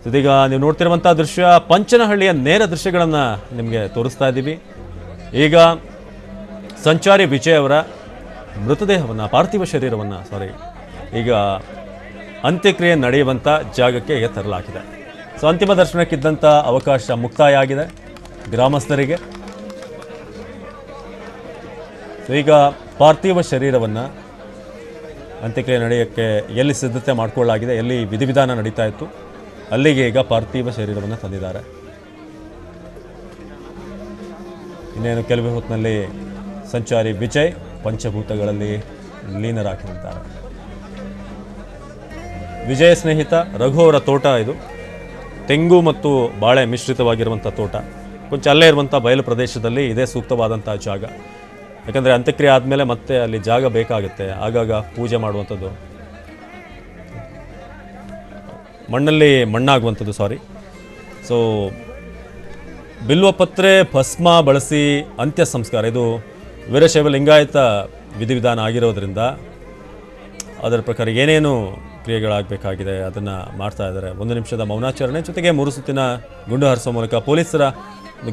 ಇದೀಗ ನೀವು ನೋಡ್ತಿರುವಂಥ ದೃಶ್ಯ ಪಂಚನಹಳ್ಳಿಯ ನೇರ ದೃಶ್ಯಗಳನ್ನು ನಿಮಗೆ ತೋರಿಸ್ತಾ ಇದ್ದೀವಿ. ಈಗ ಸಂಚಾರಿ ವಿಜಯ್ ಅವರ ಮೃತದೇಹವನ್ನು, ಪಾರ್ಥಿವ ಶರೀರವನ್ನು ಈಗ ಅಂತ್ಯಕ್ರಿಯೆ ನಡೆಯುವಂಥ ಜಾಗಕ್ಕೆ ತರಲಾಗಿದೆ. ಸೊ ಅಂತಿಮ ದರ್ಶನಕ್ಕಿದ್ದಂಥ ಅವಕಾಶ ಮುಕ್ತಾಯ ಆಗಿದೆ ಗ್ರಾಮಸ್ಥರಿಗೆ. ಈಗ ಪಾರ್ಥಿವ ಶರೀರವನ್ನು ಅಂತ್ಯಕ್ರಿಯೆ ನಡೆಯೋಕ್ಕೆ ಎಲ್ಲಿ ಸಿದ್ಧತೆ ಮಾಡಿಕೊಳ್ಳಲಾಗಿದೆ, ಎಲ್ಲಿ ವಿಧಿವಿಧಾನ ನಡೀತಾ ಇತ್ತು, ಅಲ್ಲಿಗೆ ಈಗ ಪಾರ್ಥಿವ ಶರೀರವನ್ನು ತಂದಿದ್ದಾರೆ. ಇನ್ನೇನು ಕೆಲವೇ ಹೊತ್ತಿನಲ್ಲಿ ಸಂಚಾರಿ ವಿಜಯ್ ಪಂಚಭೂತಗಳಲ್ಲಿ ಲೀನರಾಗಿದ್ದಾರೆ. ವಿಜಯ್ ಸ್ನೇಹಿತ ರಘು ಅವರ ತೋಟ ಇದು. ತೆಂಗು ಮತ್ತು ಬಾಳೆ ಮಿಶ್ರಿತವಾಗಿರುವಂಥ ತೋಟ. ಕೊಂಚ ಅಲ್ಲೇ ಇರುವಂಥ ಬಯಲು ಪ್ರದೇಶದಲ್ಲಿ ಇದೇ ಸೂಕ್ತವಾದಂಥ ಜಾಗ. ಯಾಕಂದರೆ ಅಂತ್ಯಕ್ರಿಯೆ ಆದಮೇಲೆ ಮತ್ತೆ ಅಲ್ಲಿ ಜಾಗ ಬೇಕಾಗುತ್ತೆ, ಆಗಾಗ ಪೂಜೆ ಮಾಡುವಂಥದ್ದು, ಮಣ್ಣಲ್ಲಿ ಮಣ್ಣಾಗುವಂಥದ್ದು. ಸೊ ಬಿಲ್ವಪತ್ರೆ ಭಸ್ಮ ಬಳಸಿ ಅಂತ್ಯ ಸಂಸ್ಕಾರ, ಇದು ವೀರಶೈವ ಲಿಂಗಾಯತ ವಿಧಿವಿಧಾನ ಆಗಿರೋದ್ರಿಂದ ಅದರ ಪ್ರಕಾರ ಏನೇನು ಕ್ರಿಯೆಗಳಾಗಬೇಕಾಗಿದೆ ಅದನ್ನು ಮಾಡ್ತಾ ಇದ್ದಾರೆ. 1 ನಿಮಿಷದ ಮೌನಾಚರಣೆ ಜೊತೆಗೆ 3 ಸುತ್ತಿನ ಗುಂಡು ಹಾರಿಸುವ ಮೂಲಕ ಪೊಲೀಸರ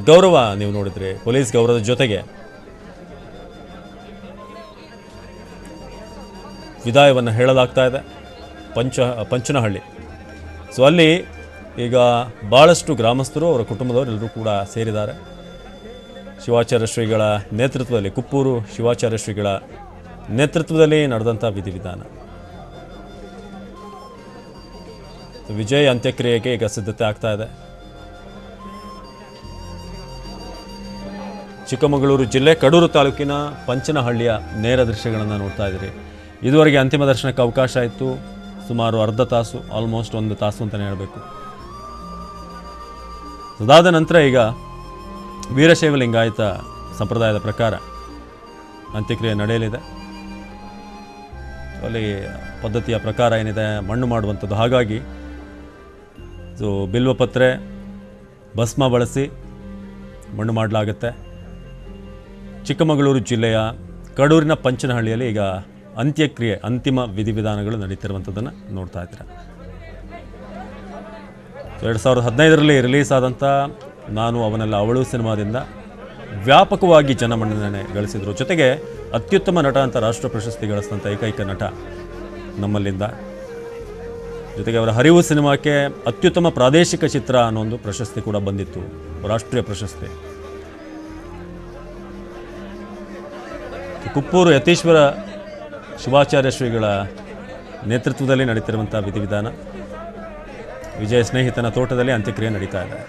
ಗೌರವ ನೀವು ನೋಡಿದ್ರಿ. ಪೊಲೀಸ್ ಗೌರವದ ಜೊತೆಗೆ ವಿದಾಯವನ್ನು ಹೇಳಲಾಗ್ತಾ ಇದೆ ಪಂಚನಹಳ್ಳಿ. ಸೊ ಅಲ್ಲಿ ಈಗ ಭಾಳಷ್ಟು ಗ್ರಾಮಸ್ಥರು, ಅವರ ಕುಟುಂಬದವರು ಎಲ್ಲರೂ ಕೂಡ ಸೇರಿದ್ದಾರೆ. ಶಿವಾಚಾರ್ಯ ಶ್ರೀಗಳ ನೇತೃತ್ವದಲ್ಲಿ, ಕುಪ್ಪೂರು ಶಿವಾಚಾರ್ಯ ಶ್ರೀಗಳ ನೇತೃತ್ವದಲ್ಲಿ ನಡೆದಂಥ ವಿಧಿವಿಧಾನ. ವಿಜಯ್ ಅಂತ್ಯಕ್ರಿಯೆಗೆ ಈಗ ಸಿದ್ಧತೆ ಆಗ್ತಾ ಇದೆ. ಚಿಕ್ಕಮಗಳೂರು ಜಿಲ್ಲೆ ಕಡೂರು ತಾಲೂಕಿನ ಪಂಚನಹಳ್ಳಿಯ ನೇರ ದೃಶ್ಯಗಳನ್ನು ನೋಡ್ತಾ ಇದ್ದೀರಿ. ಇದುವರೆಗೆ ಅಂತಿಮ ದರ್ಶನಕ್ಕೆ ಅವಕಾಶ ಇತ್ತು, ಸುಮಾರು ಅರ್ಧ ತಾಸು, ಆಲ್ಮೋಸ್ಟ್ 1 ತಾಸು ಅಂತಲೇ ಹೇಳಬೇಕು. ಅದಾದ ನಂತರ ಈಗ ವೀರಶೈವ ಲಿಂಗಾಯತ ಸಂಪ್ರದಾಯದ ಪ್ರಕಾರ ಅಂತ್ಯಕ್ರಿಯೆ ನಡೆಯಲಿದೆ. ಅಲ್ಲಿ ಪದ್ಧತಿಯ ಪ್ರಕಾರ ಏನಿದೆ, ಮಣ್ಣು ಮಾಡುವಂಥದ್ದು. ಹಾಗಾಗಿ ಬಿಲ್ವಪತ್ರೆ ಭಸ್ಮ ಬಳಸಿ ಮಣ್ಣು ಮಾಡಲಾಗುತ್ತೆ. ಚಿಕ್ಕಮಗಳೂರು ಜಿಲ್ಲೆಯ ಕಡೂರಿನ ಪಂಚನಹಳ್ಳಿಯಲ್ಲಿ ಈಗ ಅಂತ್ಯಕ್ರಿಯೆ, ಅಂತಿಮ ವಿಧಿವಿಧಾನಗಳು ನಡೀತಿರುವಂಥದ್ದನ್ನು ನೋಡ್ತಾ ಇದ್ದೀರ. 2015ರಲ್ಲಿ ರಿಲೀಸ್ ಆದಂಥ ನಾನು ಅವನೆಲ್ಲ ಅವಳು ಸಿನಿಮಾದಿಂದ ವ್ಯಾಪಕವಾಗಿ ಜನಮನ್ನಣೆ ಗಳಿಸಿದರು. ಜೊತೆಗೆ ಅತ್ಯುತ್ತಮ ನಟ ಅಂತ ರಾಷ್ಟ್ರ ಪ್ರಶಸ್ತಿ ಗಳಿಸಿದಂಥ ಏಕೈಕ ನಟ ನಮ್ಮಲ್ಲಿಂದ. ಜೊತೆಗೆ ಅವರ ಹರಿವು ಸಿನಿಮಾಕ್ಕೆ ಅತ್ಯುತ್ತಮ ಪ್ರಾದೇಶಿಕ ಚಿತ್ರ ಅನ್ನೋ ಒಂದು ಪ್ರಶಸ್ತಿ ಕೂಡ ಬಂದಿತ್ತು, ರಾಷ್ಟ್ರೀಯ ಪ್ರಶಸ್ತಿ. ಕುಪ್ಪೂರು ಯತೀಶ್ವರ ಶಿವಾಚಾರ್ಯ ಶ್ರೀಗಳ ನೇತೃತ್ವದಲ್ಲಿ ನಡೀತಿರುವಂಥ ವಿಧಿವಿಧಾನ. ವಿಜಯ ಸ್ನೇಹಿತನ ತೋಟದಲ್ಲಿ ಅಂತ್ಯಕ್ರಿಯೆ ನಡೀತಾ ಇದೆ.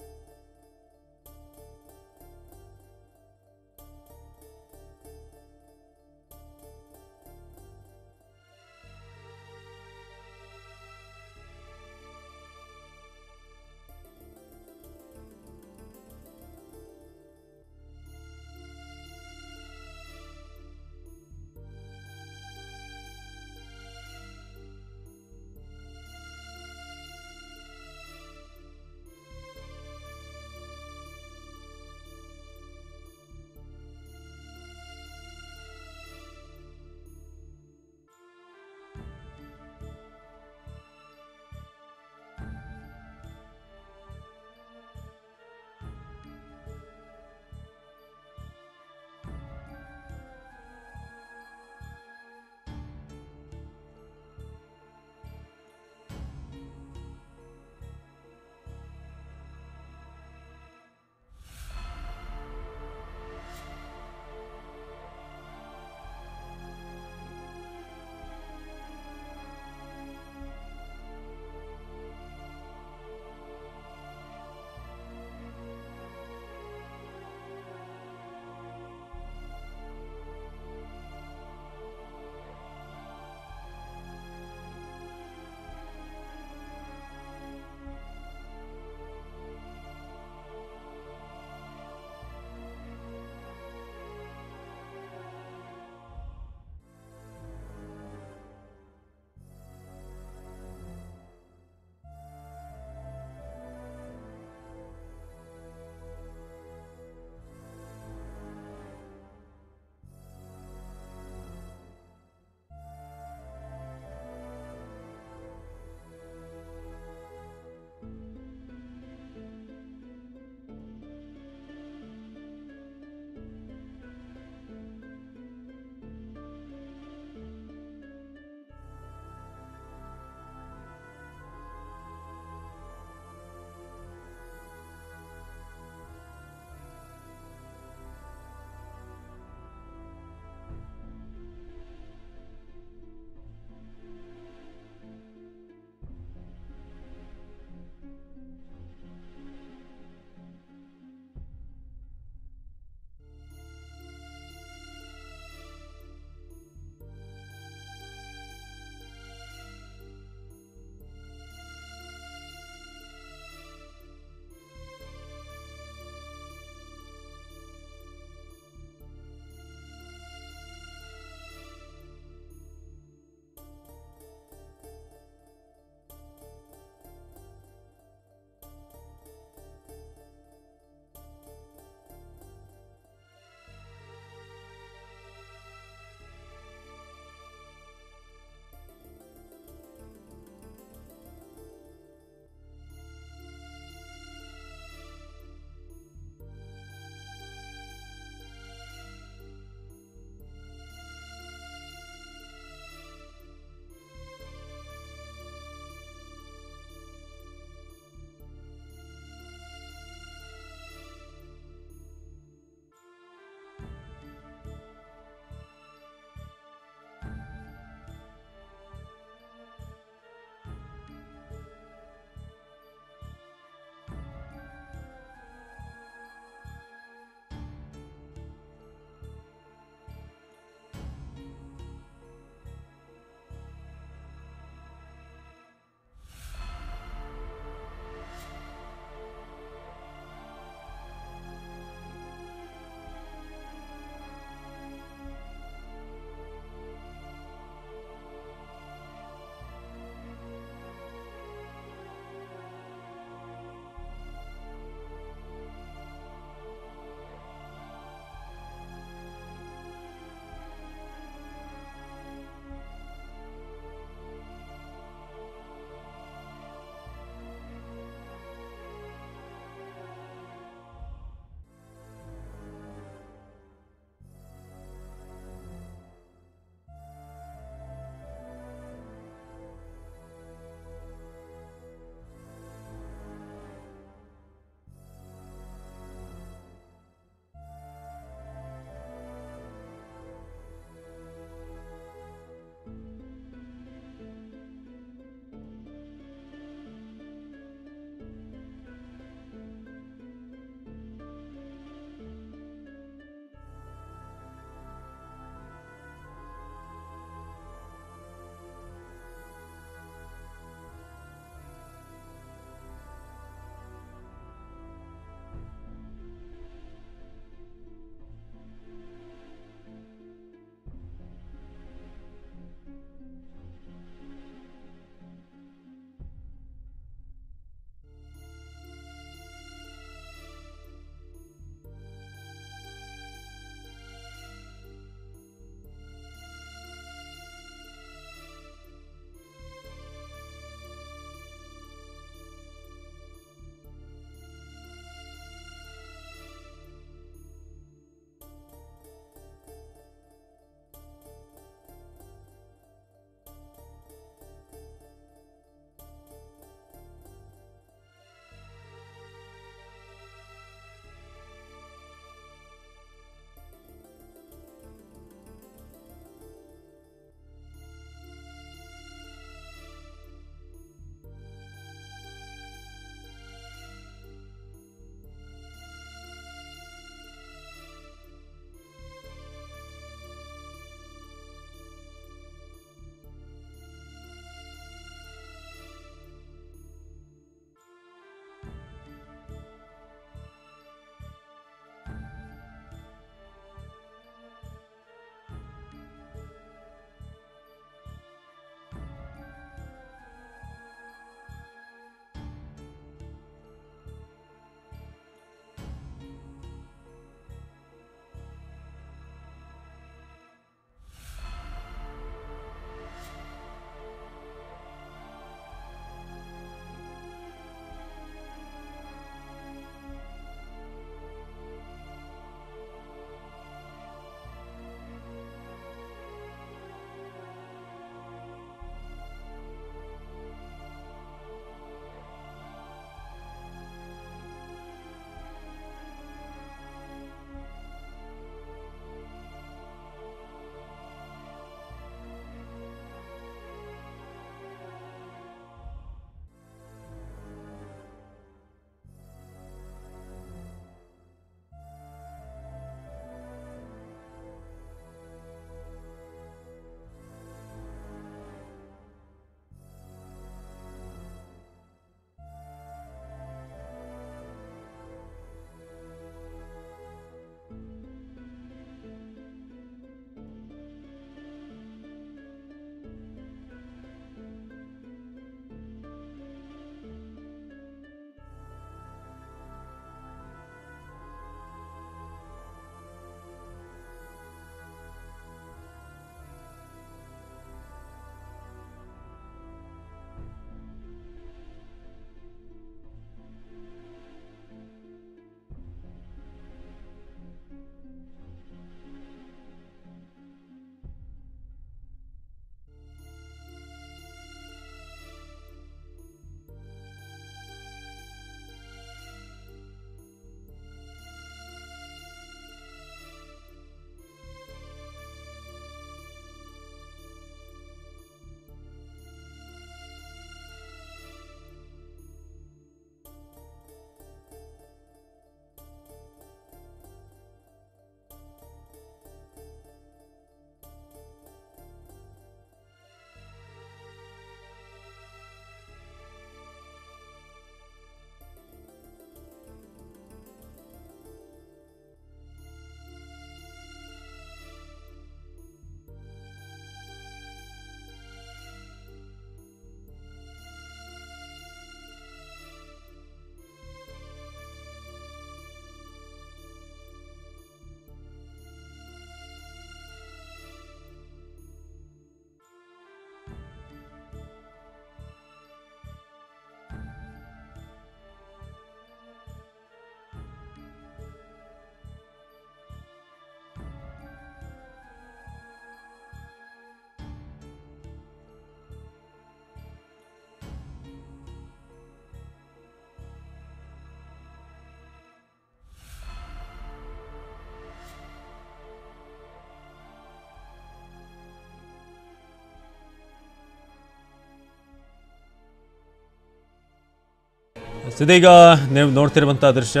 ಇದೀಗ ನೀವು ನೋಡ್ತಿರುವಂಥ ದೃಶ್ಯ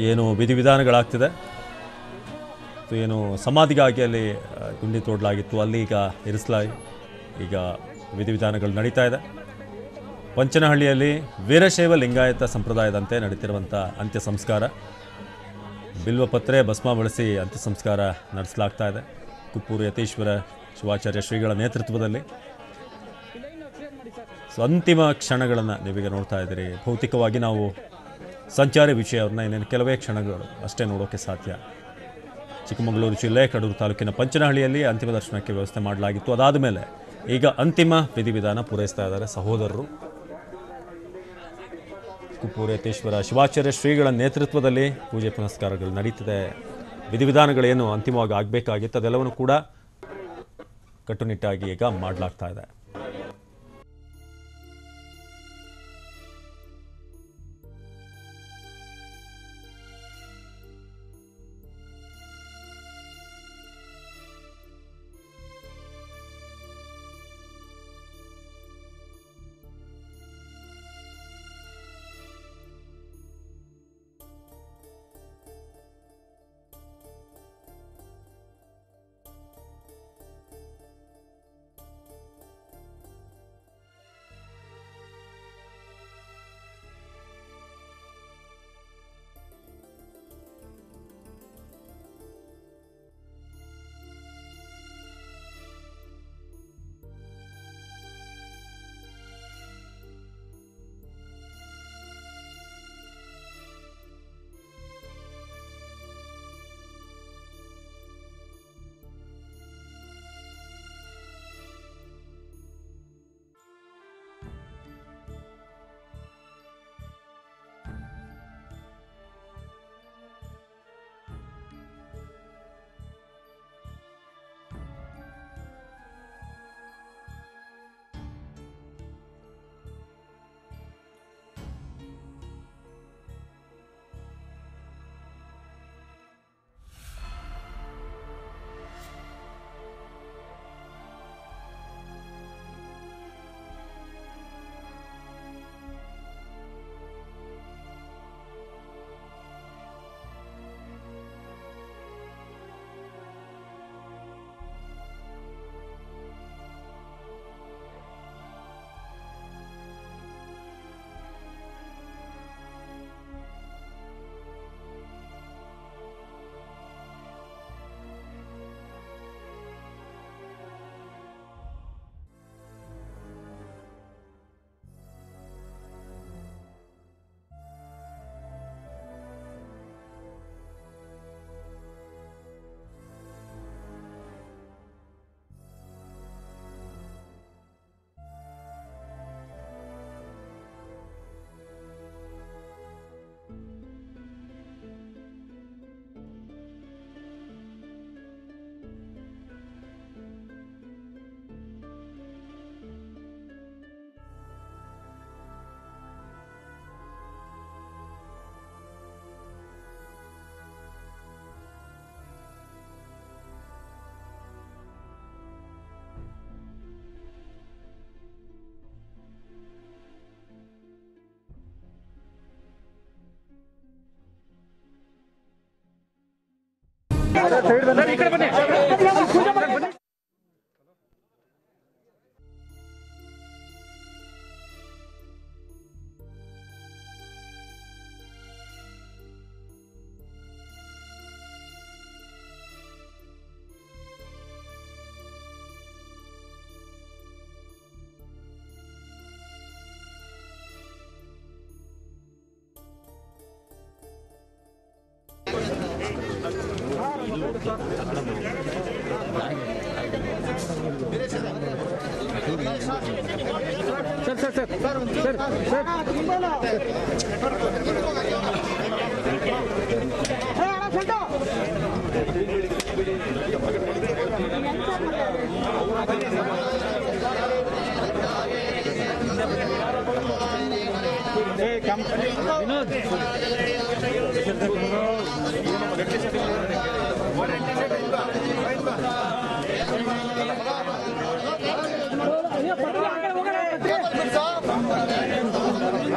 ಏನು ವಿಧಿವಿಧಾನಗಳಾಗ್ತಿದೆ. ಏನು ಸಮಾಧಿಗಾಗಿ ಅಲ್ಲಿ ಗುಂಡಿ ತೋಡಲಾಗಿತ್ತು, ಅಲ್ಲಿ ಈಗ ಈಗ ವಿಧಿವಿಧಾನಗಳು ನಡೀತಾ ಇದೆ. ಪಂಚನಹಳ್ಳಿಯಲ್ಲಿ ವೀರಶೈವ ಲಿಂಗಾಯತ ಸಂಪ್ರದಾಯದಂತೆ ನಡೀತಿರುವಂಥ ಅಂತ್ಯ ಸಂಸ್ಕಾರ, ಬಿಲ್ವಪತ್ರೆ ಭಸ್ಮ ಬಳಸಿ ಅಂತ್ಯ ಸಂಸ್ಕಾರ ನಡೆಸಲಾಗ್ತಾ ಇದೆ. ಕುಪ್ಪೂರು ಯತೀಶ್ವರ ಶಿವಾಚಾರ್ಯ ಶ್ರೀಗಳ ನೇತೃತ್ವದಲ್ಲಿ ಅಂತಿಮ ಕ್ಷಣಗಳನ್ನು ನೀವೀಗ ನೋಡ್ತಾ ಇದ್ದೀರಿ. ಭೌತಿಕವಾಗಿ ನಾವು ಸಂಚಾರಿ ವಿಷಯ ಅವ್ರನ್ನ ಇನ್ನೇನು ಕೆಲವೇ ಕ್ಷಣಗಳು ಅಷ್ಟೇ ನೋಡೋಕ್ಕೆ ಸಾಧ್ಯ. ಚಿಕ್ಕಮಗಳೂರು ಜಿಲ್ಲೆ ಕಡೂರು ತಾಲೂಕಿನ ಪಂಚನಹಳ್ಳಿಯಲ್ಲಿ ಅಂತಿಮ ದರ್ಶನಕ್ಕೆ ವ್ಯವಸ್ಥೆ ಮಾಡಲಾಗಿತ್ತು. ಅದಾದ ಮೇಲೆ ಈಗ ಅಂತಿಮ ವಿಧಿವಿಧಾನ ಪೂರೈಸ್ತಾ ಇದ್ದಾರೆ ಸಹೋದರರು. ಕುಪ್ಪೂರು ಯತೀಶ್ವರ ಶಿವಾಚಾರ್ಯ ಶ್ರೀಗಳ ನೇತೃತ್ವದಲ್ಲಿ ಪೂಜೆ ಪುನಸ್ಕಾರಗಳು ನಡೀತಿದೆ. ವಿಧಿವಿಧಾನಗಳೇನು ಅಂತಿಮವಾಗಿ ಆಗಬೇಕಾಗಿತ್ತು ಅದೆಲ್ಲವನ್ನು ಕೂಡ ಕಟ್ಟುನಿಟ್ಟಾಗಿ ಈಗ ಮಾಡಲಾಗ್ತಾ ಇದೆ.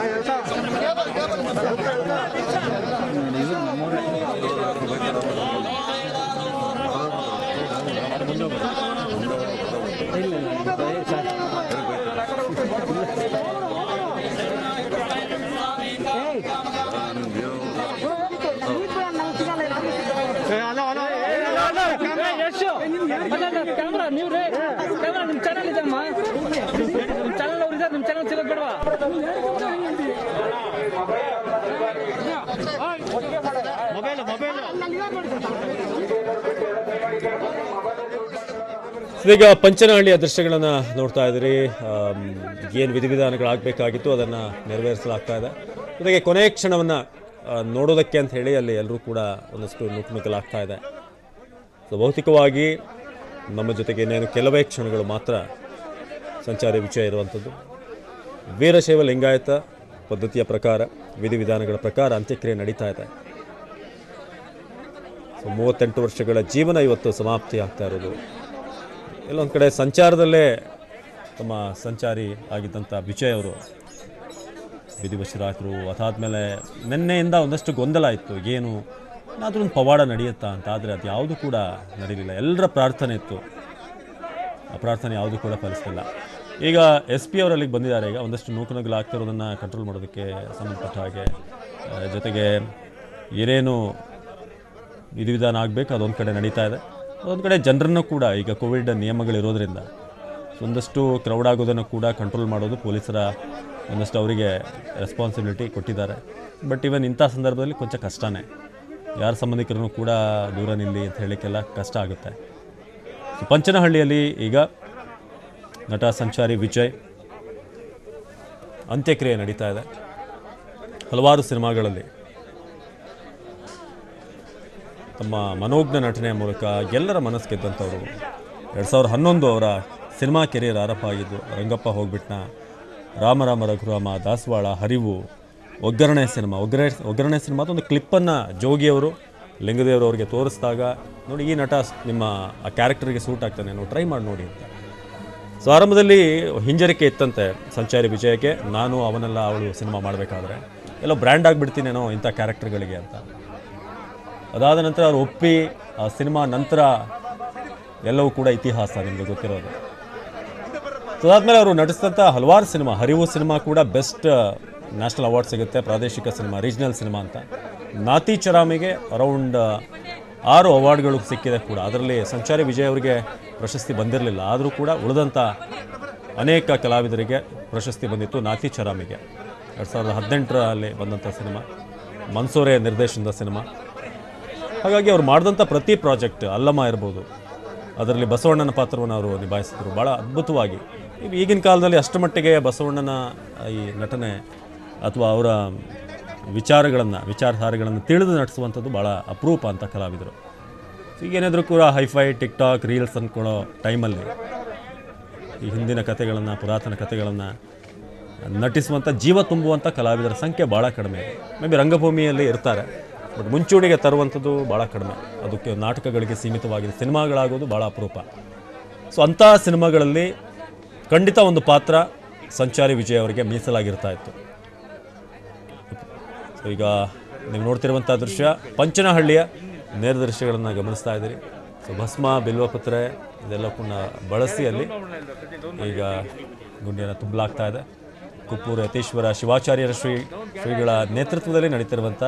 Ayo, ಕ್ಯಾಮ್ರಾ ನೀವು ರೀ ಕ್ಯಾಮ್ರಾ ನಿಮ್ಮ ಚಾನಲ್ ಇದೆ ಅಮ್ಮ ನಿಮ್ಮ ಚಾನಲ್ ಅವ್ರು ಇದ್ದಾರೆ ನಿಮ್ಮ ಚಾನಲ್ ಸಿಗೋದು ಬೇಡವಾ ಈಗ ಪಂಚನಹಳ್ಳಿಯ ದೃಶ್ಯಗಳನ್ನು ನೋಡ್ತಾ ಇದ್ದೀರಿ. ಏನು ವಿಧಿವಿಧಾನಗಳಾಗಬೇಕಾಗಿತ್ತು ಅದನ್ನು ನೆರವೇರಿಸಲಾಗ್ತಾ ಇದೆ. ಜೊತೆಗೆ ಕೊನೆಯ ಕ್ಷಣವನ್ನು ನೋಡೋದಕ್ಕೆ ಅಂತ ಹೇಳಿ ಅಲ್ಲಿ ಎಲ್ಲರೂ ಕೂಡ ಒಂದಷ್ಟು ನೂಕುನುಗ್ಗಲಾಗ್ತಾ ಇದೆ. ಸೊ ಭೌತಿಕವಾಗಿ ನಮ್ಮ ಜೊತೆಗೆ ಇನ್ನೇನು ಕೆಲವೇ ಕ್ಷಣಗಳು ಮಾತ್ರ ಸಂಚಾರಿ ವಿಜಯ ಇರುವಂಥದ್ದು. ವೀರಶೈವ ಲಿಂಗಾಯತ ಪದ್ಧತಿಯ ಪ್ರಕಾರ ವಿಧಿವಿಧಾನಗಳ ಪ್ರಕಾರ ಅಂತ್ಯಕ್ರಿಯೆ ನಡೀತಾ ಇದೆ. ಸೊ 38 ವರ್ಷಗಳ ಜೀವನ ಇವತ್ತು ಸಮಾಪ್ತಿ ಆಗ್ತಾ ಇರೋದು. ಎಲ್ಲೊಂದು ಕಡೆ ಸಂಚಾರದಲ್ಲೇ ತಮ್ಮ ಸಂಚಾರಿ ಆಗಿದ್ದಂಥ ವಿಜಯ್ ಅವರು ವಿಧಿವಶರಾದರು. ಅದಾದಮೇಲೆ ನಿನ್ನೆಯಿಂದ ಒಂದಷ್ಟು ಗೊಂದಲ ಇತ್ತು, ಏನು ಏನಾದರೂ ಒಂದು ಪವಾಡ ನಡೆಯುತ್ತಾ ಅಂತ. ಆದರೆ ಅದು ಯಾವುದೂ ಕೂಡ ನಡೀಲಿಲ್ಲ. ಎಲ್ಲರ ಪ್ರಾರ್ಥನೆ ಇತ್ತು, ಆ ಪ್ರಾರ್ಥನೆ ಯಾವುದೂ ಕೂಡ ಫಲಿಸಲಿಲ್ಲ. ಈಗ SP ಅವರು ಅಲ್ಲಿಗೆ ಬಂದಿದ್ದಾರೆ. ಈಗ ಒಂದಷ್ಟು ನೂಕುನುಗ್ಗಲಾಗ್ತಿರೋದನ್ನು ಕಂಟ್ರೋಲ್ ಮಾಡೋದಕ್ಕೆ ಸಂಬಂಧಪಟ್ಟ ಹಾಗೆ, ಜೊತೆಗೆ ಏನೇನು ವಿಧಿವಿಧಾನ ಆಗಬೇಕು ಅದೊಂದು ಕಡೆ ನಡೀತಾ ಇದೆ. ಅದೊಂದು ಕಡೆ ಜನರನ್ನು ಕೂಡ ಈಗ ಕೋವಿಡ್ ನಿಯಮಗಳಿರೋದ್ರಿಂದ ಒಂದಷ್ಟು ಕ್ರೌಡ್ ಆಗೋದನ್ನು ಕೂಡ ಕಂಟ್ರೋಲ್ ಮಾಡೋದು ಪೊಲೀಸರ ಒಂದಷ್ಟು ಅವರಿಗೆ ರೆಸ್ಪಾನ್ಸಿಬಿಲಿಟಿ ಕೊಟ್ಟಿದ್ದಾರೆ. ಬಟ್ ಇವನ್ ಇಂಥ ಸಂದರ್ಭದಲ್ಲಿ ಕೊಂಚ ಕಷ್ಟನೇ. ಯಾರ ಸಂಬಂಧಿಕರನ್ನು ಕೂಡ ದೂರ ನಿಲ್ಲಿ ಅಂತ ಹೇಳಲಿಕ್ಕೆಲ್ಲ ಕಷ್ಟ ಆಗುತ್ತೆ. ಸೊ ಪಂಚನಹಳ್ಳಿಯಲ್ಲಿ ಈಗ ನಟ ಸಂಚಾರಿ ವಿಜಯ್ ಅಂತ್ಯಕ್ರಿಯೆ ನಡೀತಾ ಇದೆ. ಹಲವಾರು ಸಿನಿಮಾಗಳಲ್ಲಿ ತಮ್ಮ ಮನೋಜ್ಞ ನಟನೆಯ ಮೂಲಕ ಎಲ್ಲರ ಮನಸ್ಸು ಗೆದ್ದಂಥವರು. 2011 ಅವರ ಸಿನಿಮಾ ಕೆರಿಯರ್ ಆರಂಭ ಆಗಿದ್ದು. ರಂಗಪ್ಪ ಹೋಗ್ಬಿಟ್ನ, ರಾಮರಾಮ ರಘುರಾಮ, ದಾಸವಾಳ, ಹರಿವು, ಒಗ್ಗರಣೆ ಸಿನಿಮಾದ ಒಂದು ಕ್ಲಿಪ್ಪನ್ನು ಜೋಗಿಯವರು ಲಿಂಗದೇವರವರಿಗೆ ತೋರಿಸಿದಾಗ ನೋಡಿ ಈ ನಟ ನಿಮ್ಮ ಆ ಕ್ಯಾರೆಕ್ಟರ್ಗೆ ಸೂಟ್ ಆಗ್ತಾನೆ, ನಾವು ಟ್ರೈ ಮಾಡಿ ನೋಡಿ ಅಂತ. ಸೊ ಆರಂಭದಲ್ಲಿ ಹಿಂಜರಿಕೆ ಇತ್ತಂತೆ ಸಂಚಾರಿ ವಿಜಯಕ್ಕೆ, ನಾನು ಅವನೆಲ್ಲ ಅವಳು ಸಿನಿಮಾ ಮಾಡಬೇಕಾದ್ರೆ ಎಲ್ಲೋ ಬ್ರ್ಯಾಂಡ್ ಆಗಿಬಿಡ್ತೀನೇನೋ ಇಂಥ ಕ್ಯಾರೆಕ್ಟರ್ಗಳಿಗೆ ಅಂತ. ಅದಾದ ನಂತರ ಅವ್ರು ಒಪ್ಪಿ ಆ ಸಿನಿಮಾ ನಂತರ ಎಲ್ಲವೂ ಕೂಡ ಇತಿಹಾಸ ನಿಮಗೆ ಗೊತ್ತಿರೋದು. ಸೊ ಅದಾದಮೇಲೆ ಅವರು ನಟಿಸಿದಂಥ ಹಲವಾರು ಸಿನಿಮಾ, ಹರಿವು ಸಿನಿಮಾ ಕೂಡ ಬೆಸ್ಟ್ ನ್ಯಾಷನಲ್ ಅವಾರ್ಡ್ ಸಿಗುತ್ತೆ, ಪ್ರಾದೇಶಿಕ ಸಿನಿಮಾ, ರೀಜ್ನಲ್ ಸಿನಿಮಾ ಅಂತ. ನಾತಿ ಚರಾಮಿಗೆ ಅರೌಂಡ್ 6 ಅವಾರ್ಡ್ಗಳು ಸಿಕ್ಕಿದೆ ಕೂಡ. ಅದರಲ್ಲಿ ಸಂಚಾರಿ ವಿಜಯ್ ಅವರಿಗೆ ಪ್ರಶಸ್ತಿ ಬಂದಿರಲಿಲ್ಲ. ಆದರೂ ಕೂಡ ಉಳಿದಂಥ ಅನೇಕ ಕಲಾವಿದರಿಗೆ ಪ್ರಶಸ್ತಿ ಬಂದಿತ್ತು. ನಾತಿ ಚರಾಮಿಗೆ 2018ರಲ್ಲಿ ಬಂದಂಥ ಸಿನಿಮಾ, ಮನ್ಸೂರೆ ನಿರ್ದೇಶನದ ಸಿನಿಮಾ. ಹಾಗಾಗಿ ಅವ್ರು ಮಾಡಿದಂಥ ಪ್ರತಿ ಪ್ರಾಜೆಕ್ಟ್, ಅಲ್ಲಮ್ಮ ಇರ್ಬೋದು, ಅದರಲ್ಲಿ ಬಸವಣ್ಣನ ಪಾತ್ರವನ್ನು ಅವರು ನಿಭಾಯಿಸಿದ್ರು ಭಾಳ ಅದ್ಭುತವಾಗಿ. ಈಗಿನ ಕಾಲದಲ್ಲಿ ಅಷ್ಟು ಮಟ್ಟಿಗೆ ಬಸವಣ್ಣನ ಈ ನಟನೆ ಅಥವಾ ಅವರ ವಿಚಾರಧಾರೆಗಳನ್ನು ತಿಳಿದು ನಟಿಸುವಂಥದ್ದು ಭಾಳ ಅಪರೂಪ ಅಂತ ಕಲಾವಿದರು. ಈಗೇನಾದರೂ ಕೂಡ ಹೈಫೈ ಟಿಕ್ಟಾಕ್ ರೀಲ್ಸ್ ಅಂದ್ಕೊಳ್ಳೋ ಟೈಮಲ್ಲಿ ಈ ಹಿಂದಿನ ಕಥೆಗಳನ್ನು, ಪುರಾತನ ಕಥೆಗಳನ್ನು ನಟಿಸುವಂಥ, ಜೀವ ತುಂಬುವಂಥ ಕಲಾವಿದರ ಸಂಖ್ಯೆ ಭಾಳ ಕಡಿಮೆ. ಮೇ ಬಿ ರಂಗಭೂಮಿಯಲ್ಲಿ ಇರ್ತಾರೆ, ಬಟ್ ಮುಂಚೂಣಿಗೆ ತರುವಂಥದ್ದು ಭಾಳ ಕಡಿಮೆ. ಅದಕ್ಕೆ ನಾಟಕಗಳಿಗೆ ಸೀಮಿತವಾಗಿದೆ, ಸಿನಿಮಾಗಳಾಗೋದು ಭಾಳ ಅಪರೂಪ. ಸೊ ಅಂಥ ಸಿನಿಮಾಗಳಲ್ಲಿ ಖಂಡಿತ ಒಂದು ಪಾತ್ರ ಸಂಚಾರಿ ವಿಜಯ್ ಅವರಿಗೆ ಮೀಸಲಾಗಿರ್ತಾ ಇತ್ತು. ಸೊ ಈಗ ನೀವು ನೋಡ್ತಿರುವಂಥ ದೃಶ್ಯ ಪಂಚನಹಳ್ಳಿಯ ನೇರ ದೃಶ್ಯಗಳನ್ನು ಗಮನಿಸ್ತಾ ಇದ್ದೀರಿ. ಸೊ ಭಸ್ಮ, ಬಿಲ್ವಪತ್ರೆ ಇದೆಲ್ಲ ಕೂಡ ಬಳಸಿ ಅಲ್ಲಿ ಈಗ ಗುಂಡಿಯನ್ನು ತುಂಬಲಾಗ್ತಾ ಇದೆ. ಕುಪ್ಪೂರು ಯತೀಶ್ವರ ಶಿವಾಚಾರ್ಯರ ಶ್ರೀಗಳ ನೇತೃತ್ವದಲ್ಲಿ ನಡೀತಿರುವಂಥ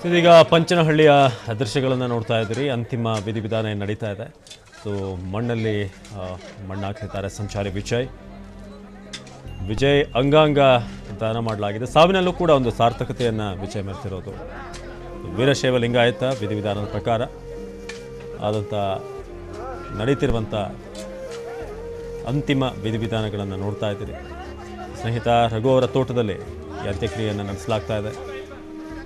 ಇದೀಗ ಪಂಚನಹಳ್ಳಿಯ ದೃಶ್ಯಗಳನ್ನು ನೋಡ್ತಾ ಇದ್ದೀರಿ. ಅಂತಿಮ ವಿಧಿವಿಧಾನ ಏನು ನಡೀತಾ ಇದೆ. ಸೊ ಮಣ್ಣಲ್ಲಿ ಮಣ್ಣು ಹಾಕ್ತಿದ್ದಾರೆ ಸಂಚಾರಿ ವಿಜಯ್ ಅಂಗಾಂಗ ದಾನ ಮಾಡಲಾಗಿದೆ. ಸಾವಿನಲ್ಲೂ ಕೂಡ ಒಂದು ಸಾರ್ಥಕತೆಯನ್ನು ವಿಜಯ್ ಮೆರೆತಿರೋದು. ವೀರಶೈವ ಲಿಂಗಾಯತ ವಿಧಿವಿಧಾನದ ಪ್ರಕಾರ ಆದಂಥ ನಡೀತಿರುವಂಥ ಅಂತಿಮ ವಿಧಿವಿಧಾನಗಳನ್ನು ನೋಡ್ತಾ ಇದ್ದೀರಿ. ಸ್ನೇಹಿತ ರಘು ಅವರ ತೋಟದಲ್ಲಿ ಈ ಅಂತ್ಯಕ್ರಿಯೆಯನ್ನು ನಡೆಸಲಾಗ್ತಾ ಇದೆ.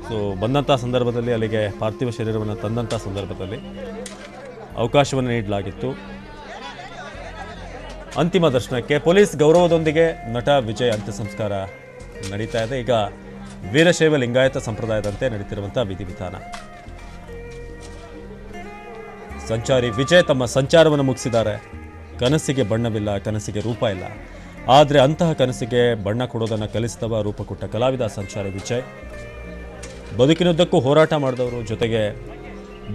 ಸೊ ಬಂದಂಥ ಸಂದರ್ಭದಲ್ಲಿ ಅಲ್ಲಿಗೆ ಪಾರ್ಥಿವ ಶರೀರವನ್ನು ತಂದಂಥ ಸಂದರ್ಭದಲ್ಲಿ ಅವಕಾಶವನ್ನು ನೀಡಲಾಗಿತ್ತು. ಅಂತಿಮ ದರ್ಶನಕ್ಕೆ ಪೊಲೀಸ್ ಗೌರವದೊಂದಿಗೆ ನಟ ವಿಜಯ್ ಅಂತ್ಯ ಸಂಸ್ಕಾರ ನಡೀತಾ ಇದೆ. ಈಗ ವೀರಶೈವ ಲಿಂಗಾಯತ ಸಂಪ್ರದಾಯದಂತೆ ನಡೀತಿರುವಂಥ ವಿಧಿವಿಧಾನ. ಸಂಚಾರಿ ವಿಜಯ್ ತಮ್ಮ ಸಂಚಾರವನ್ನು ಮುಗಿಸಿದ್ದಾರೆ. ಕನಸಿಗೆ ಬಣ್ಣವಿಲ್ಲ, ಕನಸಿಗೆ ರೂಪ ಇಲ್ಲ. ಆದರೆ ಅಂತಹ ಕನಸಿಗೆ ಬಣ್ಣ ಕೊಡೋದನ್ನು ಕಲಿಸಿದವ ರೂಪ ಕೊಟ್ಟ ಕಲಾವಿದ ಸಂಚಾರಿ ವಿಜಯ್. ಬದುಕಿನುದ್ದಕ್ಕೂ ಹೋರಾಟ ಮಾಡಿದವರು, ಜೊತೆಗೆ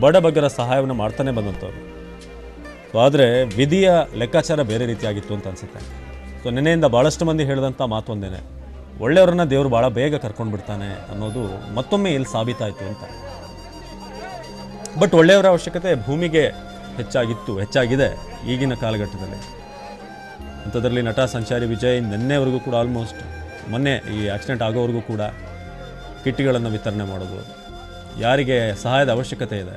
ಬಡಬಗ್ಗರ ಸಹಾಯವನ್ನು ಮಾಡ್ತಾನೆ ಬಂದಂಥವ್ರು. ಸೊ ಆದರೆ ವಿಧಿಯ ಲೆಕ್ಕಾಚಾರ ಬೇರೆ ರೀತಿಯಾಗಿತ್ತು ಅಂತ ಅನಿಸುತ್ತೆ. ಸೊ ನಿನ್ನೆಯಿಂದ ಭಾಳಷ್ಟು ಮಂದಿ ಹೇಳಿದಂಥ ಮಾತು ಒಂದೇನೆ, ಒಳ್ಳೆಯವರನ್ನ ದೇವರು ಭಾಳ ಬೇಗ ಕರ್ಕೊಂಡು ಬಿಡ್ತಾನೆ ಅನ್ನೋದು ಮತ್ತೊಮ್ಮೆ ಇಲ್ಲಿ ಸಾಬೀತಾಯಿತು ಅಂತ. ಬಟ್ ಒಳ್ಳೆಯವರ ಅವಶ್ಯಕತೆ ಭೂಮಿಗೆ ಹೆಚ್ಚಾಗಿದೆ ಈಗಿನ ಕಾಲಘಟ್ಟದಲ್ಲಿ. ಅಂಥದ್ರಲ್ಲಿ ನಟ ಸಂಚಾರಿ ವಿಜಯ್ ನಿನ್ನೆವರೆಗೂ ಕೂಡ ಆಲ್ಮೋಸ್ಟ್ ಮೊನ್ನೆ ಈ ಆಕ್ಸಿಡೆಂಟ್ ಆಗೋವರೆಗೂ ಕೂಡ ಕಿಟ್ಗಳನ್ನು ವಿತರಣೆ ಮಾಡೋದು, ಯಾರಿಗೆ ಸಹಾಯದ ಅವಶ್ಯಕತೆ ಇದೆ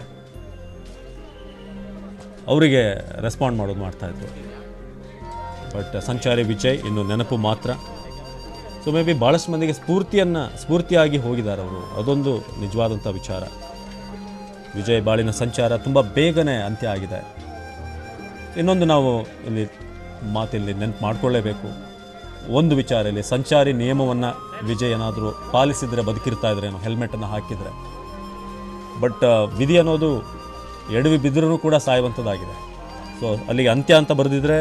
ಅವರಿಗೆ ರೆಸ್ಪಾಂಡ್ ಮಾಡೋದು ಮಾಡ್ತಾಯಿದ್ರು. ಬಟ್ ಸಂಚಾರಿ ವಿಜಯ್ ಇನ್ನು ನೆನಪು ಮಾತ್ರ. ಸೊ ಮೇ ಬಿ ಭಾಳಷ್ಟು ಮಂದಿಗೆ ಸ್ಫೂರ್ತಿಯಾಗಿ ಹೋಗಿದ್ದಾರೆ ಅವರು. ಅದೊಂದು ನಿಜವಾದಂಥ ವಿಚಾರ. ವಿಜಯ್ ಬಾಳಿನ ಸಂಚಾರ ತುಂಬ ಬೇಗನೆ ಅಂತ್ಯ ಆಗಿದೆ. ಇನ್ನೊಂದು ನಾವು ಇಲ್ಲಿ ಮಾತಿಲ್ಲಿ ನೆನಪು ಮಾಡಿಕೊಳ್ಳೇಬೇಕು. ಒಂದು ವಿಚಾರ, ಇಲ್ಲಿ ಸಂಚಾರಿ ನಿಯಮವನ್ನು ವಿಜಯ್ ಏನಾದರೂ ಪಾಲಿಸಿದರೆ ಬದುಕಿರ್ತಾ ಇದ್ರೇನೋ, ಹೆಲ್ಮೆಟನ್ನು ಹಾಕಿದರೆ. ಬಟ್ ವಿಧಿ ಅನ್ನೋದು ಎಡವಿ ಬಿದ್ದರೂ ಕೂಡ ಸಾಯುವಂಥದ್ದಾಗಿದೆ. ಸೊ ಅಲ್ಲಿಗೆ ಅಂತ್ಯ ಅಂತ ಬರೆದಿದ್ರೆ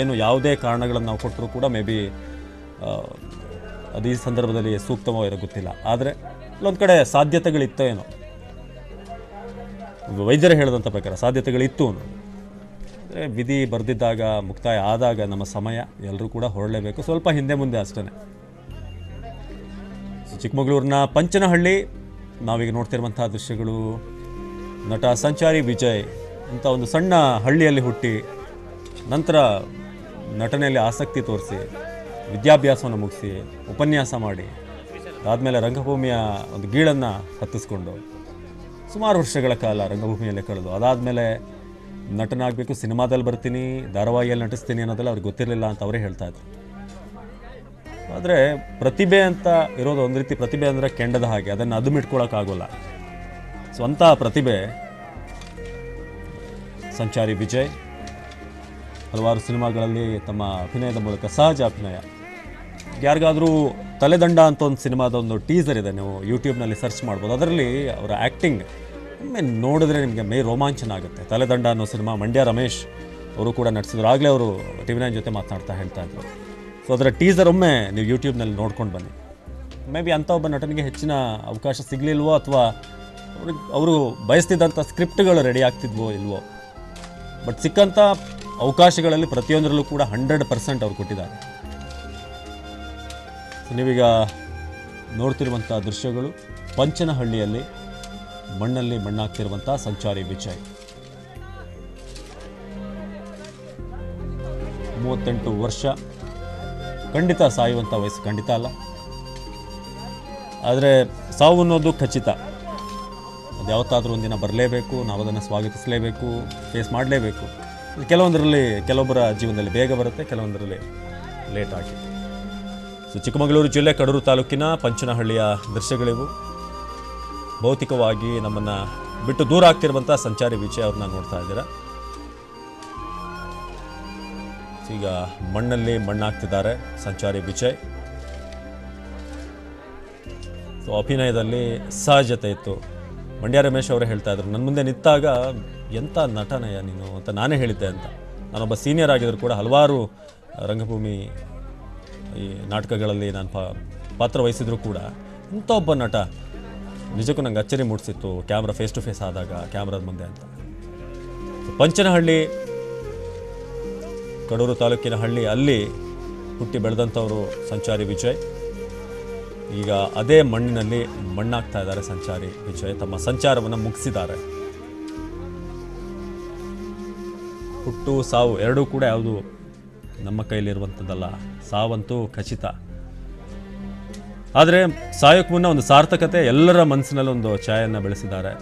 ಏನು ಯಾವುದೇ ಕಾರಣಗಳನ್ನು ನಾವು ಕೊಟ್ಟರೂ ಕೂಡ ಮೇ ಬಿ ಅದು ಈ ಸಂದರ್ಭದಲ್ಲಿ ಸೂಕ್ತವೋ ಇರೋ ಗೊತ್ತಿಲ್ಲ. ಆದರೆ ಇಲ್ಲೊಂದು ಕಡೆ ಸಾಧ್ಯತೆಗಳಿತ್ತೋ ಏನೋ, ವೈದ್ಯರು ಹೇಳಿದಂಥ ಪ್ರಕಾರ ಸಾಧ್ಯತೆಗಳಿತ್ತು ಅನ್ನೋದು. ಅಂದರೆ ವಿಧಿ ಬರೆದಿದ್ದಾಗ, ಮುಕ್ತಾಯ ಆದಾಗ ನಮ್ಮ ಸಮಯ ಎಲ್ಲರೂ ಕೂಡ ಹೊರಡಲೇಬೇಕು. ಸ್ವಲ್ಪ ಹಿಂದೆ ಮುಂದೆ ಅಷ್ಟೇ. ಚಿಕ್ಕಮಗಳೂರಿನ ಪಂಚನಹಳ್ಳಿ ನಾವೀಗ ನೋಡ್ತಿರುವಂಥ ದೃಶ್ಯಗಳು. ನಟ ಸಂಚಾರಿ ವಿಜಯ್ ಅಂತ ಒಂದು ಸಣ್ಣ ಹಳ್ಳಿಯಲ್ಲಿ ಹುಟ್ಟಿ ನಂತರ ನಟನೆಯಲ್ಲಿ ಆಸಕ್ತಿ ತೋರಿಸಿ ವಿದ್ಯಾಭ್ಯಾಸವನ್ನು ಮುಗಿಸಿ ಉಪನ್ಯಾಸ ಮಾಡಿ ಅದಾದಮೇಲೆ ರಂಗಭೂಮಿಯ ಒಂದು ಗೀಳನ್ನು ಹತ್ತಿಸ್ಕೊಂಡು ಸುಮಾರು ವರ್ಷಗಳ ಕಾಲ ರಂಗಭೂಮಿಯಲ್ಲೇ ಕಳೆದು ಅದಾದಮೇಲೆ ನಟನಾಗಬೇಕು, ಸಿನಿಮಾದಲ್ಲಿ ಬರ್ತೀನಿ, ಧಾರಾವಾಹಿಯಲ್ಲಿ ನಟಿಸ್ತೀನಿ ಅನ್ನೋದೆಲ್ಲ ಅವ್ರಿಗೆ ಗೊತ್ತಿರಲಿಲ್ಲ ಅಂತ ಅವರೇ ಹೇಳ್ತಾಯಿದ್ರು. ಆದರೆ ಪ್ರತಿಭೆ ಅಂತ ಇರೋದು ಒಂದು ರೀತಿ, ಪ್ರತಿಭೆ ಅಂದರೆ ಕೆಂಡದ ಹಾಗೆ, ಅದನ್ನು ಅದುಮಿಟ್ಕೊಳ್ಳೋಕ್ಕಾಗೋಲ್ಲ. ಸ್ವಂತ ಪ್ರತಿಭೆ ಸಂಚಾರಿ ವಿಜಯ್ ಹಲವಾರು ಸಿನಿಮಾಗಳಲ್ಲಿ ತಮ್ಮ ಅಭಿನಯದ ಮೂಲಕ, ಸಹಜ ಅಭಿನಯ. ಯಾರಿಗಾದರೂ ತಲೆದಂಡ ಅಂತ ಒಂದು ಸಿನಿಮಾದ ಒಂದು ಟೀಸರ್ ಇದೆ, ನೀವು ಯೂಟ್ಯೂಬ್ನಲ್ಲಿ ಸರ್ಚ್ ಮಾಡ್ಬೋದು. ಅದರಲ್ಲಿ ಅವರ ಆ್ಯಕ್ಟಿಂಗ್ ಒಮ್ಮೆ ನೋಡಿದ್ರೆ ನಿಮಗೆ ಮೈ ರೋಮಾಂಚನ ಆಗುತ್ತೆ. ತಲೆದಂಡ ಅನ್ನೋ ಸಿನಿಮಾ ಮಂಡ್ಯ ರಮೇಶ್ ಅವರು ಕೂಡ ನಟಿಸಿದ್ರು. ಆಗಲೇ ಅವರು TV9 ಜೊತೆ ಮಾತನಾಡ್ತಾ ಹೇಳ್ತಾಯಿದ್ರು. ಸೊ ಅದರ ಟೀಸರ್ ಒಮ್ಮೆ ನೀವು ಯೂಟ್ಯೂಬ್ನಲ್ಲಿ ನೋಡ್ಕೊಂಡು ಬನ್ನಿ. ಮೇ ಬಿ ಅಂಥ ಒಬ್ಬ ನಟನಿಗೆ ಹೆಚ್ಚಿನ ಅವಕಾಶ ಸಿಗಲಿಲ್ವೋ, ಅಥವಾ ಅವರು ಬಯಸ್ತಿದ್ದಂಥ ಸ್ಕ್ರಿಪ್ಟ್ಗಳು ರೆಡಿ ಆಗ್ತಿದ್ವೋ ಇಲ್ವೋ. ಬಟ್ ಸಿಕ್ಕಂಥ ಅವಕಾಶಗಳಲ್ಲಿ ಪ್ರತಿಯೊಂದರಲ್ಲೂ ಕೂಡ 100% ಅವ್ರು ಕೊಟ್ಟಿದ್ದಾರೆ. ಸೊ ನೀವೀಗ ನೋಡ್ತಿರುವಂಥ ದೃಶ್ಯಗಳು ಪಂಚನಹಳ್ಳಿಯಲ್ಲಿ ಮಣ್ಣಲ್ಲಿ ಮಣ್ಣಾಗ್ತಿರುವಂಥ ಸಂಚಾರಿ ವಿಜಯ್. 38 ವರ್ಷ, ಖಂಡಿತ ಸಾಯುವಂಥ ವಯಸ್ಸು ಖಂಡಿತ ಅಲ್ಲ. ಆದರೆ ಸಾವು ಅನ್ನೋದು ಖಚಿತ. ಅದು ಯಾವತ್ತಾದರೂ ಒಂದಿನ ಬರಲೇಬೇಕು, ನಾವು ಅದನ್ನು ಸ್ವಾಗತಿಸಲೇಬೇಕು, ಫೇಸ್ ಮಾಡಲೇಬೇಕು. ಕೆಲವೊಬ್ಬರ ಜೀವನದಲ್ಲಿ ಬೇಗ ಬರುತ್ತೆ, ಕೆಲವೊಂದರಲ್ಲಿ ಲೇಟ್ ಆಗಿ. ಸೊ ಚಿಕ್ಕಮಗಳೂರು ಜಿಲ್ಲೆ ಕಡೂರು ತಾಲೂಕಿನ ಪಂಚನಹಳ್ಳಿಯ ದೃಶ್ಯಗಳಿವು. ಭೌತಿಕವಾಗಿ ನಮ್ಮನ್ನು ಬಿಟ್ಟು ದೂರ ಆಗ್ತಿರುವಂಥ ಸಂಚಾರಿ ವಿಜಯ್ ಅವ್ರನ್ನ ನೋಡ್ತಾ ಇದ್ದೀರಾ. ಈಗ ಮಣ್ಣಲ್ಲಿ ಮಣ್ಣಾಗ್ತಿದ್ದಾರೆ ಸಂಚಾರಿ ವಿಜಯ್. ಸೊ ಅಭಿನಯದಲ್ಲಿ ಸಹಜತೆ ಇತ್ತು. ಮಂಡ್ಯ ರಮೇಶ್ ಅವರೇ ಹೇಳ್ತಾ ಇದ್ರು, ನನ್ನ ಮುಂದೆ ನಿಂತಾಗ ಎಂಥ ನಟನಯ್ಯ ನೀನು ಅಂತ ನಾನೇ ಹೇಳಿದ್ದೆ ಅಂತ. ನಾನೊಬ್ಬ ಸೀನಿಯರ್ ಆಗಿದ್ರು ಕೂಡ ಹಲವಾರು ರಂಗಭೂಮಿ ಈ ನಾಟಕಗಳಲ್ಲಿ ನಾನು ಪಾತ್ರ ವಹಿಸಿದ್ರು ಕೂಡ ಇಂಥ ಒಬ್ಬ ನಟ ನಿಜಕ್ಕೂ ನಂಗೆ ಅಚ್ಚರಿ ಮೂಡಿಸಿತ್ತು ಕ್ಯಾಮ್ರಾ ಫೇಸ್ ಟು ಫೇಸ್ ಆದಾಗ, ಕ್ಯಾಮ್ರಾದ ಮುಂದೆ ಅಂತ. ಪಂಚನಹಳ್ಳಿ ಕಡೂರು ತಾಲೂಕಿನ ಹಳ್ಳಿ, ಅಲ್ಲಿ ಹುಟ್ಟಿ ಬೆಳೆದಂಥವರು ಸಂಚಾರಿ ವಿಜಯ್. ಈಗ ಅದೇ ಮಣ್ಣಿನಲ್ಲಿ ಮಣ್ಣಾಗ್ತಾ ಇದ್ದಾರೆ ಸಂಚಾರಿ ವಿಜಯ್. ತಮ್ಮ ಸಂಚಾರವನ್ನು ಮುಗಿಸಿದ್ದಾರೆ. ಹುಟ್ಟು ಸಾವು ಎರಡೂ ಕೂಡ ಯಾವುದು ನಮ್ಮ ಕೈಲಿರುವಂಥದ್ದಲ್ಲ. ಸಾವಂತೂ ಖಚಿತ. ಆದರೆ ಸಾಯೋಕ್ಕೆ ಮುನ್ನ ಒಂದು ಸಾರ್ಥಕತೆ ಎಲ್ಲರ ಮನಸ್ಸಿನಲ್ಲಿ ಒಂದು ಛಾಯೆಯನ್ನು ಬೆಳೆಸಿದ್ದಾರೆ,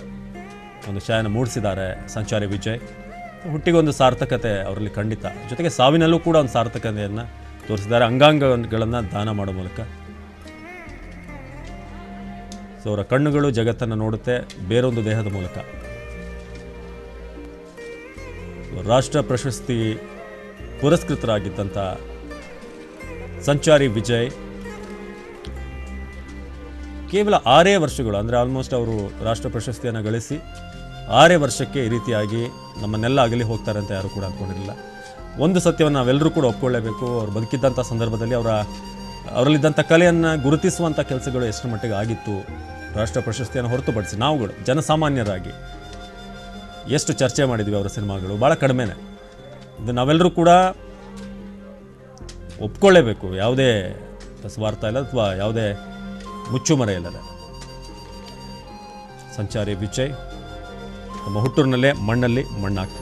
ಒಂದು ಛಾಯೆಯನ್ನು ಮೂಡಿಸಿದ್ದಾರೆ ಸಂಚಾರಿ ವಿಜಯ್. ಹುಟ್ಟಿಗೊಂದು ಸಾರ್ಥಕತೆ ಅವರಲ್ಲಿ ಖಂಡಿತ. ಜೊತೆಗೆ ಸಾವಿನಲ್ಲೂ ಕೂಡ ಒಂದು ಸಾರ್ಥಕತೆಯನ್ನು ತೋರಿಸಿದ್ದಾರೆ ಅಂಗಾಂಗಗಳನ್ನು ದಾನ ಮಾಡೋ ಮೂಲಕ. ಸೊ ಅವರ ಕಣ್ಣುಗಳು ಜಗತ್ತನ್ನು ನೋಡುತ್ತೆ ಬೇರೊಂದು ದೇಹದ ಮೂಲಕ. ರಾಷ್ಟ್ರ ಪ್ರಶಸ್ತಿ ಪುರಸ್ಕೃತರಾಗಿದ್ದಂಥ ಸಂಚಾರಿ ವಿಜಯ್ ಕೇವಲ 6 ವರ್ಷಗಳು, ಅಂದರೆ ಆಲ್ಮೋಸ್ಟ್ ಅವರು ರಾಷ್ಟ್ರ ಪ್ರಶಸ್ತಿಯನ್ನು ಗಳಿಸಿ 6 ವರ್ಷಕ್ಕೆ ಈ ರೀತಿಯಾಗಿ ನಮ್ಮನ್ನೆಲ್ಲ ಅಗಲಿ ಹೋಗ್ತಾರೆ ಅಂತ ಯಾರು ಕೂಡ ಅಂದ್ಕೊಂಡಿರಲಿಲ್ಲ. ಒಂದು ಸತ್ಯವನ್ನು ನಾವೆಲ್ಲರೂ ಕೂಡ ಒಪ್ಕೊಳ್ಳೇಬೇಕು. ಅವರು ಬದುಕಿದ್ದಂಥ ಸಂದರ್ಭದಲ್ಲಿ ಅವರಲ್ಲಿದ್ದಂಥ ಕಲೆಯನ್ನು ಗುರುತಿಸುವಂಥ ಕೆಲಸಗಳು ಎಷ್ಟು ಮಟ್ಟಿಗೆ ಆಗಿತ್ತು. ರಾಷ್ಟ್ರ ಪ್ರಶಸ್ತಿಯನ್ನು ಹೊರತುಪಡಿಸಿ ನಾವುಗಳು ಜನಸಾಮಾನ್ಯರಾಗಿ ಎಷ್ಟು ಚರ್ಚೆ ಮಾಡಿದ್ವಿ ಅವರ ಸಿನಿಮಾಗಳು, ಭಾಳ ಕಡಿಮೆನೇ. ಇದು ನಾವೆಲ್ಲರೂ ಕೂಡ ಒಪ್ಕೊಳ್ಳೇಬೇಕು. ಯಾವುದೇ ಸ್ವಾರ್ಥ ಇಲ್ಲ ಅಥವಾ ಯಾವುದೇ ಮುಚ್ಚುಮರೆ ಇಲ್ಲದೆ. ಸಂಚಾರಿ ವಿಜಯ್ ತಮ್ಮ ಹುಟ್ಟೂರಿನಲ್ಲೇ ಮಣ್ಣಲ್ಲಿ ಮಣ್ಣಾಗ್ತಾರೆ.